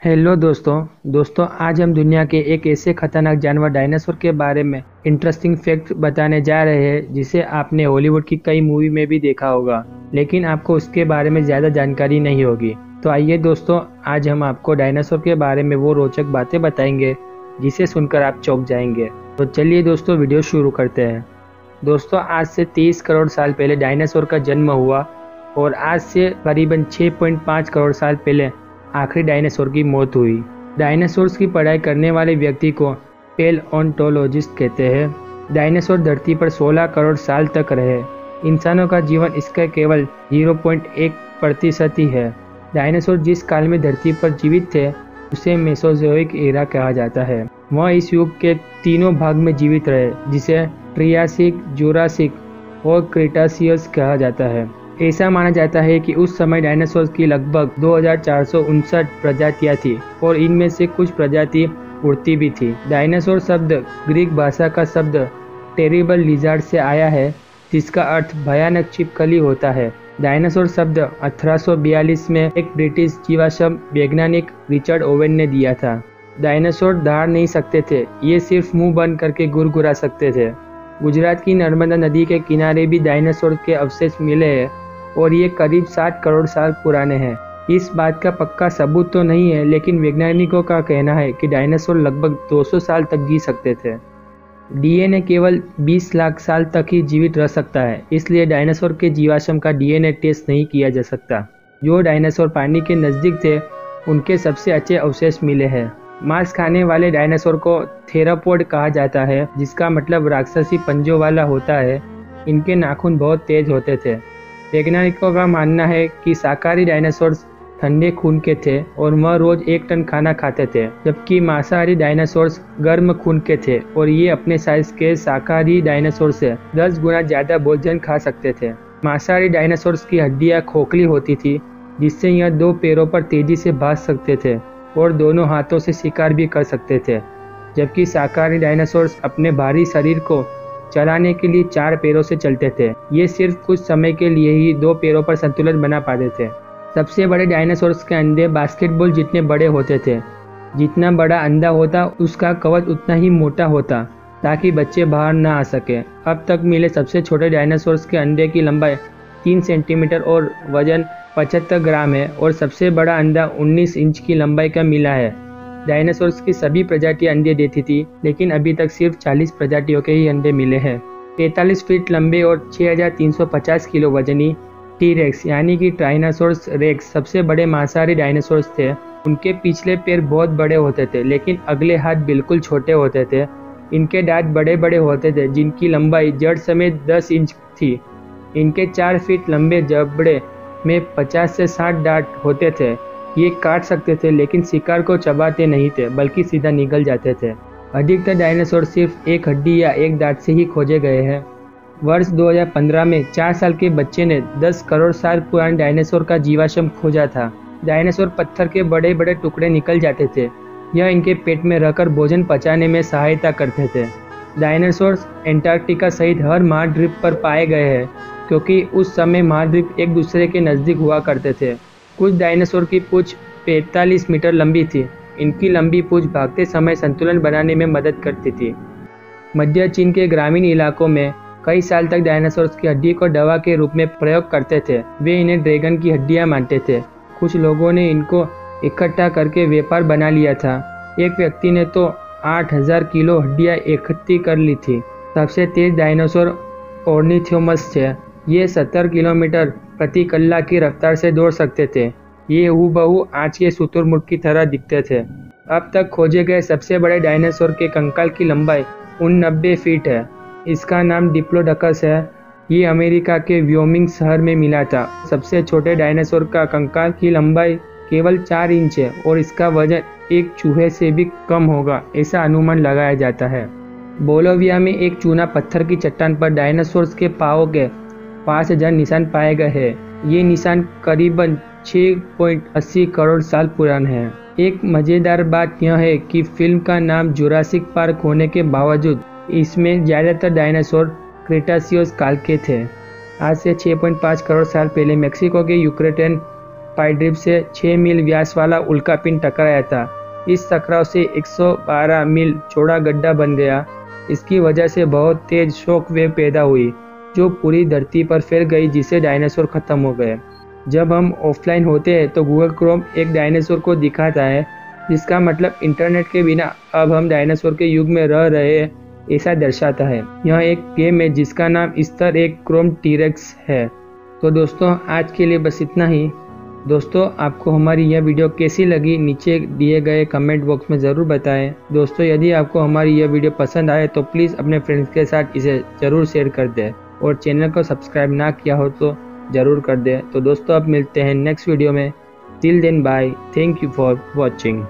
Hello दोस्तों आज हम दुनिया के एक ऐसे खतरनाक जानवर डायनासोर के बारे में इंटरेस्टिंग फैक्ट बताने जा रहे हैं जिसे आपने हॉलीवुड की कई मूवी में भी देखा होगा, लेकिन आपको उसके बारे में ज़्यादा जानकारी नहीं होगी। तो आइए दोस्तों, आज हम आपको डायनासोर के बारे में वो रोचक बातें बताएंगे जिसे सुनकर आप चौंक जाएंगे। तो चलिए दोस्तों, वीडियो शुरू करते हैं। दोस्तों, आज से 30 करोड़ साल पहले डायनासोर का जन्म हुआ और आज से करीबन 6.5 करोड़ साल पहले आखिरी डायनासोर की मौत हुई। डायनासोर्स की पढ़ाई करने वाले व्यक्ति को पैलियोंटोलॉजिस्ट कहते हैं। डायनासोर धरती पर 16 करोड़ साल तक रहे। इंसानों का जीवन इसका केवल 0.1% ही है। डायनासोर जिस काल में धरती पर जीवित थे उसे मेसोजोइक एरा कहा जाता है। वह इस युग के तीनों भाग में जीवित रहे, जिसे ट्रियासिक, जुरासिक और क्रेटासियस कहा जाता है। ऐसा माना जाता है कि उस समय डायनासोर की लगभग 2459 प्रजातियां थी और इनमें से कुछ प्रजाति उड़ती भी थी। डायनासोर शब्द ग्रीक भाषा का शब्द टेरिबल लिजार्ड से आया है, जिसका अर्थ भयानक छिपकली होता है। डायनासोर शब्द 1842 में एक ब्रिटिश जीवाश्म वैज्ञानिक रिचर्ड ओवेन ने दिया था। डायनासोर दौड़ नहीं सकते थे, ये सिर्फ मुंह बंद करके गुरगुरा सकते थे। गुजरात की नर्मदा नदी के किनारे भी डायनासोर के अवशेष मिले हैं और ये करीब 60 करोड़ साल पुराने हैं। इस बात का पक्का सबूत तो नहीं है, लेकिन वैज्ञानिकों का कहना है कि डायनासोर लगभग 200 साल तक जी सकते थे। डीएनए केवल 20 लाख साल तक ही जीवित रह सकता है, इसलिए डायनासोर के जीवाश्म का डीएनए टेस्ट नहीं किया जा सकता। जो डायनासोर पानी के नज़दीक थे उनके सबसे अच्छे अवशेष मिले हैं। मांस खाने वाले डायनासोर को थेरापोड कहा जाता है, जिसका मतलब राक्षसी पंजों वाला होता है। इनके नाखून बहुत तेज होते थे। वैज्ञानिकों का मानना है कि शाकाहारी डायनासोर्स ठंडे खून के थे और वह रोज 1 टन खाना खाते थे, जबकि मांसाहारी डायनासोर्स गर्म खून के थे और ये अपने साइज के शाकाहारी डायनासोर से 10 गुना ज्यादा भोजन खा सकते थे। मांसाहारी डायनासोर्स की हड्डियां खोखली होती थी, जिससे यह 2 पैरों पर तेजी से भाग सकते थे और दोनों हाथों से शिकार भी कर सकते थे, जबकि शाकाहारी डायनासोर्स अपने भारी शरीर को चलाने के लिए 4 पैरों से चलते थे। ये सिर्फ कुछ समय के लिए ही 2 पैरों पर संतुलन बना पाते थे। सबसे बड़े डायनासोर्स के अंडे बास्केटबॉल जितने बड़े होते थे। जितना बड़ा अंडा होता उसका कवच उतना ही मोटा होता, ताकि बच्चे बाहर ना आ सके। अब तक मिले सबसे छोटे डायनासोर्स के अंडे की लंबाई 3 सेंटीमीटर और वजन 75 ग्राम है और सबसे बड़ा अंडा 19 इंच की लंबाई का मिला है। डायनासोर्स की सभी प्रजातियां अंडे देती थी, लेकिन अभी तक सिर्फ 40 प्रजातियों के ही अंडे मिले हैं। 43 फीट लंबे और 6350 किलो वजनी टी-रेक्स यानी कि ट्राइनासोरस रेक्स सबसे बड़े मांसाहारी डायनासोर्स थे। उनके पिछले पैर बहुत बड़े होते थे, लेकिन अगले हाथ बिल्कुल छोटे होते थे। इनके दांत बड़े बड़े होते थे, जिनकी लंबाई जड़ समेत 10 इंच थी। इनके 4 फीट लंबे जबड़े में 50 से 60 दांत होते थे। ये काट सकते थे, लेकिन शिकार को चबाते नहीं थे, बल्कि सीधा निगल जाते थे। अधिकतर डायनासोर सिर्फ एक हड्डी या एक दांत से ही खोजे गए हैं। वर्ष 2015 में 4 साल के बच्चे ने 10 करोड़ साल पुराने डायनासोर का जीवाश्म खोजा था। डायनासोर पत्थर के बड़े बड़े टुकड़े निकल जाते थे। यह इनके पेट में रहकर भोजन पचाने में सहायता करते थे। डायनासोर्स एंटार्क्टिका सहित हर महाद्वीप पर पाए गए हैं, क्योंकि उस समय महाद्वीप एक दूसरे के नज़दीक हुआ करते थे। कुछ डायनासोर की पूंछ 45 मीटर लंबी थी। इनकी लंबी पूंछ भागते समय संतुलन बनाने में मदद करती थी। मध्य चीन के ग्रामीण इलाकों में कई साल तक डायनासोर्स की हड्डी को दवा के रूप में प्रयोग करते थे। वे इन्हें ड्रैगन की हड्डियां मानते थे। कुछ लोगों ने इनको इकट्ठा करके व्यापार बना लिया था। एक व्यक्ति ने तो 8000 किलो हड्डियां इकट्ठी कर ली थी। सबसे तेज डायनासोर ऑर्निथोमस थे। ये 70 किलोमीटर प्रति कल्ला की रफ्तार से दौड़ सकते थे। ये हूबहू आज के शुतुरमुर्ग की तरह दिखते थे। अब तक खोजे गए सबसे बड़े डायनासोर के कंकाल की लंबाई 89 फीट है। इसका नाम डिप्लोडोकस है। ये अमेरिका के व्योमिंग शहर में मिला था। सबसे छोटे डायनासोर का कंकाल की लंबाई केवल 4 इंच है और इसका वजन एक चूहे से भी कम होगा, ऐसा अनुमान लगाया जाता है। बोलोविया में एक चूना पत्थर की चट्टान पर डायनासोर्स के पाँव के 5000 निशान पाए गए हैं। ये निशान करीबन 6.80 करोड़ साल पुराने हैं। एक मज़ेदार बात यह है कि फिल्म का नाम जुरासिक पार्क होने के बावजूद इसमें ज़्यादातर डायनासोर क्रेटासियस काल के थे। आज से 6.5 करोड़ साल पहले मेक्सिको के यूक्रेटन पाइड्रिप से 6 मील व्यास वाला उल्कापिंड टकराया था। इस टकराव से 112 मील चौड़ा गड्ढा बन गया। इसकी वजह से बहुत तेज शॉक वेव पैदा हुई जो पूरी धरती पर फैल गई, जिससे डायनासोर खत्म हो गए। जब हम ऑफलाइन होते हैं तो गूगल क्रोम एक डायनासोर को दिखाता है, जिसका मतलब इंटरनेट के बिना अब हम डायनासोर के युग में रह रहे हैं ऐसा दर्शाता है। यह एक गेम है जिसका नाम ईस्टर एग क्रोम टीरेक्स है। तो दोस्तों आज के लिए बस इतना ही। दोस्तों आपको हमारी यह वीडियो कैसी लगी नीचे दिए गए कमेंट बॉक्स में ज़रूर बताएं। दोस्तों यदि आपको हमारी यह वीडियो पसंद आए तो प्लीज़ अपने फ्रेंड्स के साथ इसे ज़रूर शेयर कर दें और चैनल को सब्सक्राइब ना किया हो तो ज़रूर कर दें। तो दोस्तों अब मिलते हैं नेक्स्ट वीडियो में। Till then bye, thank you for watching.